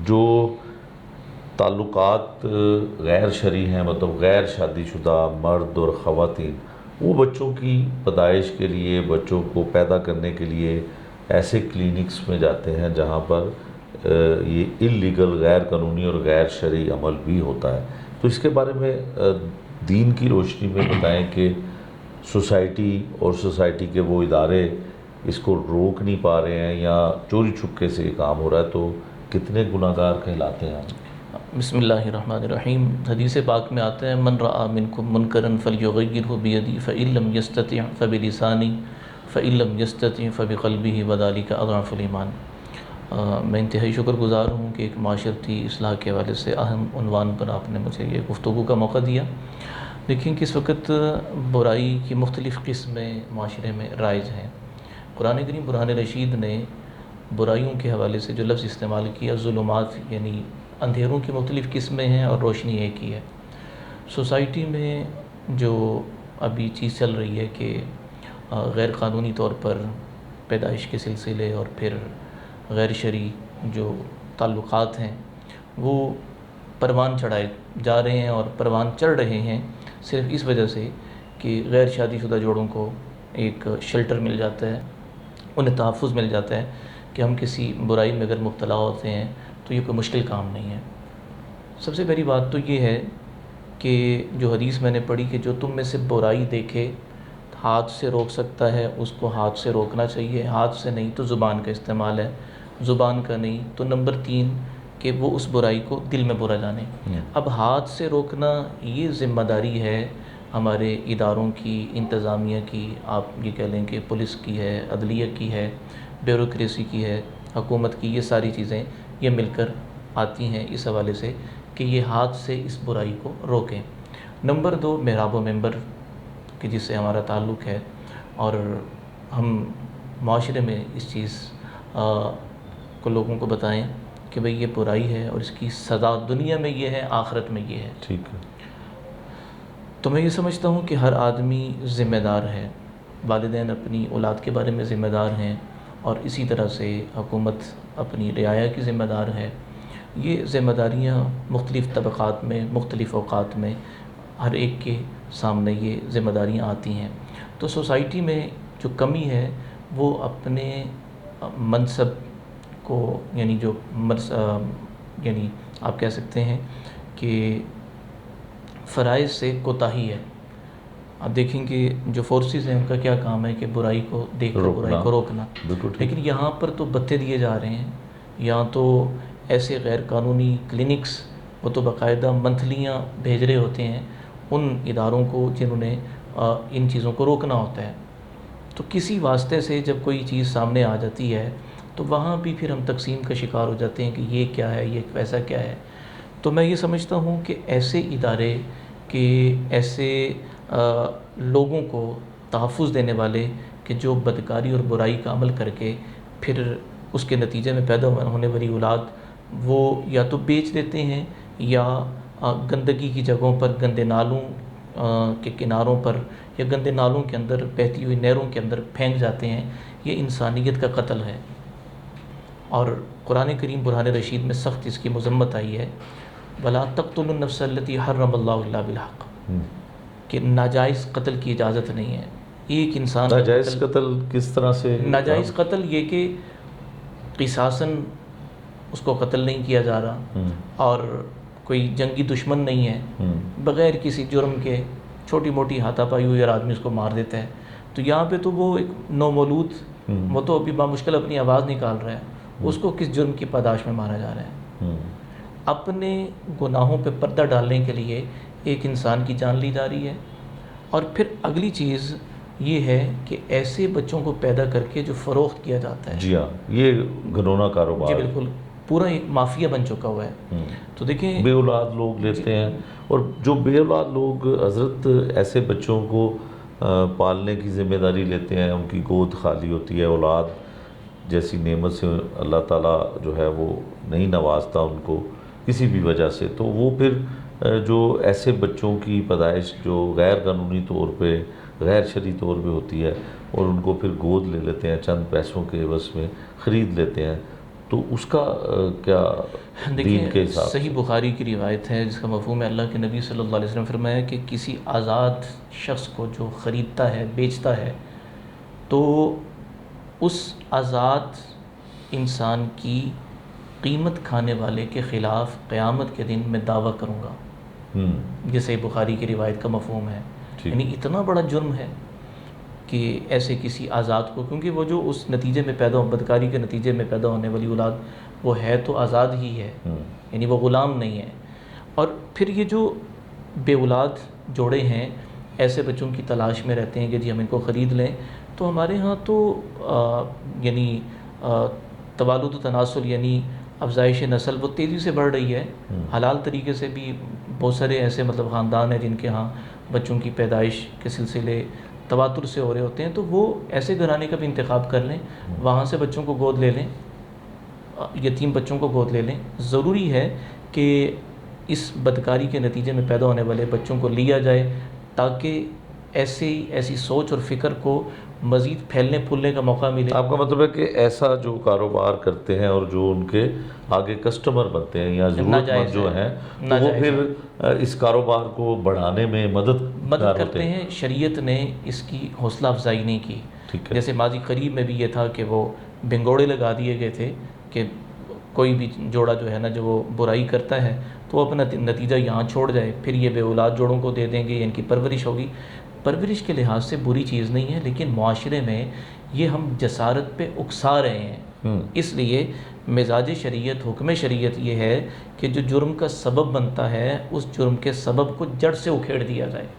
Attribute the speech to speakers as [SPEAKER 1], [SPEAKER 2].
[SPEAKER 1] جو تعلقات غیر شرعی ہیں، مطلب غیر شادی شدہ مرد اور خواتین، وہ بچوں کی پیدائش کے لیے، بچوں کو پیدا کرنے کے لیے ایسے کلینکس میں جاتے ہیں جہاں پر یہ اللیگل، غیر قانونی اور غیر شرعی عمل بھی ہوتا ہے۔ تو اس کے بارے میں دین کی روشنی میں بتائیں کہ سوسائٹی اور سوسائٹی کے وہ ادارے اس کو روک نہیں پا رہے ہیں، یا چوری چھپکے سے یہ کام ہو رہا ہے، تو کتنے گناہ گار کہلاتے ہیں؟
[SPEAKER 2] بسم اللہ الرحمن الرحیم۔ حدیث پاک میں آتا ہے من رأى منکم منکرا فلیغیرہ بیدی فإن لم یستطع فبلسانہ فإن لم یستطع فبقلبہ وذلک اضعف الایمان۔ میں انتہائی شکر گزار ہوں کہ ایک معاشرتی اصلاح کے حوالے سے اہم عنوان پر آپ نے مجھے یہ گفتگو کا موقع دیا۔ دیکھیں کہ اس وقت برائی کی مختلف قسمیں معاشرے میں رائج ہیں۔ قرآن کریم برہان رشید نے برائیوں کے حوالے سے جو لفظ استعمال کیا، ظلمات، یعنی اندھیروں کی مختلف قسمیں ہیں اور روشنی ایک ہی ہے۔ سوسائٹی میں جو ابھی چیز چل رہی ہے کہ غیر قانونی طور پر پیدائش کے سلسلے اور پھر غیر شرعی جو تعلقات ہیں وہ پروان چڑھائے جا رہے ہیں، اور پروان چڑھ رہے ہیں صرف اس وجہ سے کہ غیر شادی شدہ جوڑوں کو ایک شیلٹر مل جاتا ہے، انہیں تحفظ مل جاتا ہے کہ ہم کسی برائی میں اگر مبتلا ہوتے ہیں تو یہ کوئی مشکل کام نہیں ہے۔ سب سے پہلی بات تو یہ ہے کہ جو حدیث میں نے پڑھی کہ جو تم میں سے برائی دیکھے ہاتھ سے روک سکتا ہے اس کو ہاتھ سے روکنا چاہیے، ہاتھ سے نہیں تو زبان کا استعمال ہے، زبان کا نہیں تو نمبر 3 کہ وہ اس برائی کو دل میں برا جانے۔ اب ہاتھ سے روکنا یہ ذمہ داری ہے ہمارے اداروں کی، انتظامیہ کی، آپ یہ کہہ لیں کہ پولیس کی ہے، عدلیہ کی ہے، بیوروکریسی کی ہے، حکومت کی، یہ ساری چیزیں یہ مل کر آتی ہیں اس حوالے سے کہ یہ ہاتھ سے اس برائی کو روکیں۔ نمبر 2 محراب و منبر کہ جس سے ہمارا تعلق ہے، اور ہم معاشرے میں اس چیز کو لوگوں کو بتائیں کہ بھئی یہ برائی ہے اور اس کی سزا دنیا میں یہ ہے، آخرت میں یہ ہے۔
[SPEAKER 1] ٹھیک ہے۔
[SPEAKER 2] تو میں یہ سمجھتا ہوں کہ ہر آدمی ذمہ دار ہے، والدین اپنی اولاد کے بارے میں ذمہ دار ہیں، اور اسی طرح سے حکومت اپنی رعایا کی ذمہ دار ہے۔ یہ ذمہ داریاں مختلف طبقات میں، مختلف اوقات میں ہر ایک کے سامنے یہ ذمہ داریاں آتی ہیں۔ تو سوسائٹی میں جو کمی ہے وہ اپنے منصب کو، یعنی جو یعنی آپ کہہ سکتے ہیں کہ فرائض سے کوتاہی ہے۔ آپ دیکھیں کہ جو فورسز ہیں ان کا کیا کام ہے کہ برائی کو دیکھ کر برائی کو روکنا، لیکن یہاں پر تو بتے دیے جا رہے ہیں، یہاں تو ایسے غیر قانونی کلینکس وہ تو باقاعدہ منتھلیاں بھیج رہے ہوتے ہیں ان اداروں کو جنہوں نے ان چیزوں کو روکنا ہوتا ہے۔ تو کسی واسطے سے جب کوئی چیز سامنے آ جاتی ہے تو وہاں بھی پھر ہم تقسیم کا شکار ہو جاتے ہیں کہ یہ کیا ہے، یہ ویسا کیا ہے۔ تو میں یہ سمجھتا ہوں کہ ایسے ادارے کہ ایسے لوگوں کو تحفظ دینے والے کہ جو بدکاری اور برائی کا عمل کر کے پھر اس کے نتیجے میں پیدا ہونے والی اولاد وہ یا تو بیچ دیتے ہیں یا گندگی کی جگہوں پر، گندے نالوں کے کناروں پر یا گندے نالوں کے اندر، بہتی ہوئی نہروں کے اندر پھینک جاتے ہیں، یہ انسانیت کا قتل ہے۔ اور قرآن کریم برہان رشید میں سخت اس کی مذمت آئی ہے، وَلَا تَقْتُلُوا النَّفْسَ الَّتِي حَرَّمَ اللَّهُ إِلَّا بِالْحَقِّ، کہ ناجائز قتل کی اجازت نہیں ہے۔ ایک انسان
[SPEAKER 1] ناجائز قتل کس طرح سے؟
[SPEAKER 2] ناجائز قتل یہ کہ قصاصاً اس کو قتل نہیں کیا جا رہا، اور کوئی جنگی دشمن نہیں ہے، بغیر کسی جرم کے چھوٹی موٹی ہاتھا پائی ہوئی اور آدمی اس کو مار دیتا ہے۔ تو یہاں پہ تو وہ ایک نومولود، وہ تو ابھی بامشکل اپنی آواز نکال رہا ہے، اس کو کس جرم کی پاداش میں مارا جا رہا ہے؟ اپنے گناہوں پہ پردہ ڈالنے کے لیے ایک انسان کی جان لی جا رہی ہے۔ اور پھر اگلی چیز یہ ہے کہ ایسے بچوں کو پیدا کر کے جو فروخت کیا جاتا ہے،
[SPEAKER 1] جی ہاں، یہ گھنونا کاروبار،
[SPEAKER 2] جی بالکل، پورا ایک مافیا بن چکا ہوا ہے۔ تو دیکھیں
[SPEAKER 1] بے اولاد لوگ لیتے ہیں، اور جو بے اولاد لوگ حضرت ایسے بچوں کو پالنے کی ذمہ داری لیتے ہیں، ان کی گود خالی ہوتی ہے، اولاد جیسی نعمت سے اللہ تعالیٰ جو ہے وہ نہیں نوازتا ان کو کسی بھی وجہ سے، تو وہ پھر جو ایسے بچوں کی پیدائش جو غیر قانونی طور پہ، غیر شرعی طور پہ ہوتی ہے، اور ان کو پھر گود لے لیتے ہیں، چند پیسوں کے عوض میں خرید لیتے ہیں، تو اس کا کیا دین کے
[SPEAKER 2] دیکھیں
[SPEAKER 1] حساب
[SPEAKER 2] صحیح بخاری کی روایت ہے جس کا مفہوم ہے، اللہ کے نبی صلی اللہ علیہ وسلم نے فرمایا کہ کسی آزاد شخص کو جو خریدتا ہے بیچتا ہے تو اس آزاد انسان کی قیمت کھانے والے کے خلاف قیامت کے دن میں دعویٰ کروں گا. یہ صحیح بخاری کی روایت کا مفہوم ہے. یعنی اتنا بڑا جرم ہے کہ ایسے کسی آزاد کو، کیونکہ وہ جو اس نتیجے میں پیدا بدکاری کے نتیجے میں پیدا ہونے والی اولاد وہ ہے تو آزاد ہی ہے، یعنی وہ غلام نہیں ہے. اور پھر یہ جو بے اولاد جوڑے ہیں ایسے بچوں کی تلاش میں رہتے ہیں کہ جی ہم ان کو خرید لیں. تو ہمارے ہاں تو یعنی توالد و تناسل یعنی افزائش نسل وہ تیزی سے بڑھ رہی ہے. حلال طریقے سے بھی بہت سارے ایسے مطلب خاندان ہیں جن کے ہاں بچوں کی پیدائش کے سلسلے تواتر سے ہو رہے ہوتے ہیں، تو وہ ایسے گھرانے کا بھی انتخاب کر لیں، وہاں سے بچوں کو گود لے لیں، یتیم بچوں کو گود لے لیں. ضروری ہے کہ اس بدکاری کے نتیجے میں پیدا ہونے والے بچوں کو لیا جائے تاکہ ایسی سوچ اور فکر کو مزید پھیلنے پھولنے کا موقع ملے.
[SPEAKER 1] آپ کا مطلب ہے کہ ایسا جو کاروبار کرتے ہیں اور جو ان کے آگے کسٹمر بنتے ہیں یا ضرورت مند جو ہیں تو وہ پھر اس کاروبار کو بڑھانے میں مدد
[SPEAKER 2] کرتے ہیں. شریعت نے اس کی حوصلہ افزائی نہیں کی. جیسے ماضی قریب میں بھی یہ تھا کہ وہ بنگوڑے لگا دیے گئے تھے کہ کوئی بھی جوڑا جو ہے نا جو وہ برائی کرتا ہے تو وہ اپنا نتیجہ یہاں چھوڑ جائے، پھر یہ بے اولاد جوڑوں کو دے دیں گے، ان کی پرورش ہوگی. پرورش کے لحاظ سے بری چیز نہیں ہے، لیکن معاشرے میں یہ ہم جسارت پہ اکسا رہے ہیں. اس لیے مزاج شریعت حکم شریعت یہ ہے کہ جو جرم کا سبب بنتا ہے اس جرم کے سبب کو جڑ سے اکھیڑ دیا جائے.